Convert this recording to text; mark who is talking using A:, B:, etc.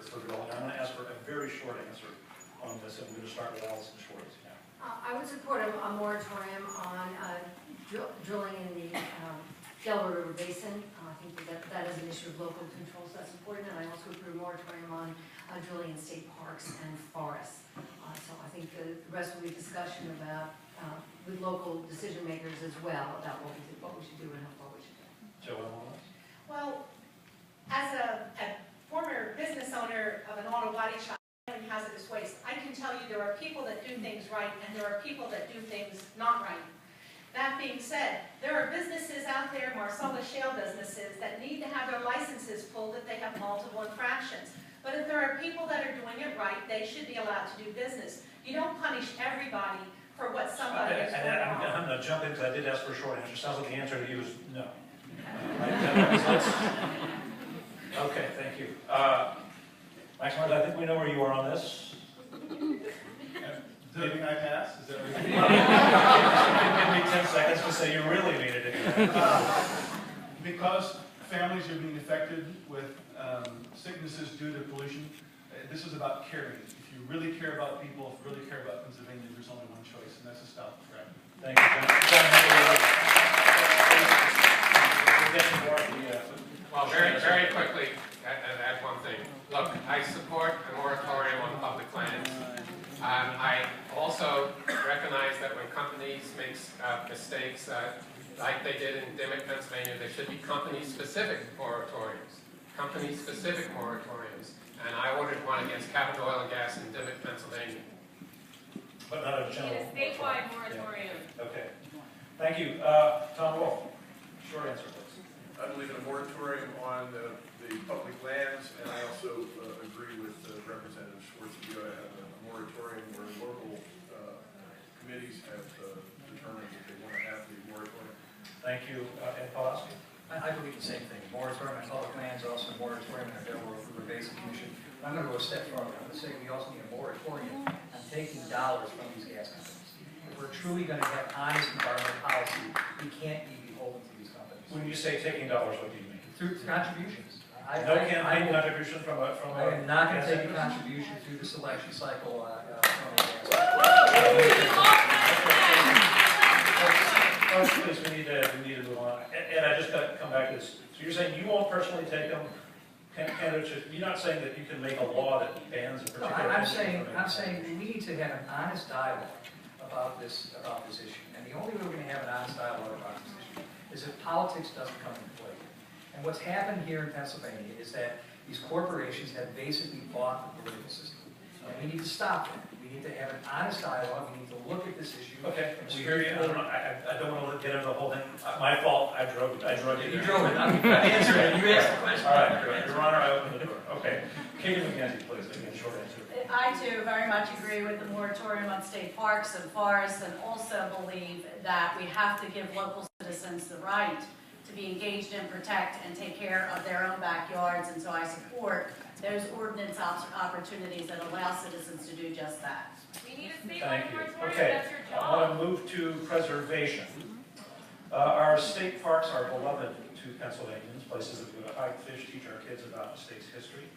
A: for drilling. I'm going to ask for a very short answer on this, and we're going to start with Allyson Schwartz. Yeah.
B: I would support a moratorium on drilling in the Delaware River Basin. I think that is an issue of local control, so that's important. And I also would put a moratorium on drilling in state parks and forests. So I think the rest will be discussion about with local decision makers as well about what we should do and how far we should go.
A: Joe,
C: well, as a former business owner of an auto body shop and hazardous waste, I can tell you there are people that do things right and there are people that do things not right. That being said, there are businesses out there, Marcellus shale businesses, that need to have their licenses pulled if they have multiple infractions. But if there are people that are doing it right, they should be allowed to do business. You don't punish everybody for what somebody is doing wrong.
A: I'm going to jump in because I did ask for a short answer. Sounds like the answer to you is no. Okay, thank you. Max Martin, I think we know where you are on this.
D: Does I pass? Is that what
A: Give me 10 seconds to say you really needed it.
D: Because families are being affected with sicknesses due to pollution, this is about caring. If you really care about people, if you really care about Pennsylvania, there's only one choice, and that's to stop the fracking.
A: Thank you,
E: Well, very quickly, add one thing. Look, I support a moratorium on public lands. I also recognize that when companies make mistakes, like they did in Dimmick, Pennsylvania, there should be company-specific moratoriums. Company-specific moratoriums. And I ordered one against Capital Oil and Gas in Dimmick, Pennsylvania.
A: But not a general.
F: A statewide moratorium.
A: Yeah. Okay. Thank you. Tom Wolf, short answer, please.
G: I believe in a moratorium on the public lands, and I also agree with Representative Schwartz that you ought to have a moratorium where local committees have determined that they want to have the moratorium.
A: Thank you. And Pawlowski.
H: I believe the same thing. Moratorium on public lands, also a moratorium on Delaware River Basin Commission. I'm going to go a step further. I'm going to say we also need a moratorium on taking dollars from these gas companies. If we're truly going to have honest environmental policy, we can't be beholden to these companies.
A: When you say taking dollars, what do you mean?
H: Through contributions.
A: No campaign contribution from a
H: I am not going to take a contribution through the selection cycle from the gas
A: Please, we need to move on. And I just got to come back to this. So you're saying you won't personally take them? Candidates, you're not saying that you can make a law that bans a particular.
H: No, I'm saying we need to have an honest dialogue about this issue. And the only way we're going to have an honest dialogue about this issue is if politics doesn't come into play. And what's happened here in Pennsylvania is that these corporations have basically bought the political system. And we need to stop that. We need to have an honest dialogue. We need to look at this issue.
A: Okay, we hear you. I don't want to get into the whole thing. My fault. I drove you.
H: You drove it. I'm answering it. You asked the question.
A: All right, Your Honor, I opened the door. Okay. Katie McGinty, please, again, short answer.
F: I too very much agree with the moratorium on state parks and forests, and also believe that we have to give local citizens the right to be engaged and protect and take care of their own backyards. And so I support those ordinance opportunities that allow citizens to do just that.
I: We need a statewide
A: Thank you.
I: moratorium.
A: Okay,
I: That's your
A: I
I: job.
A: want to move to preservation. Our state parks are beloved to Pennsylvanians, places that we go to hike, fish, teach our kids about the state's history.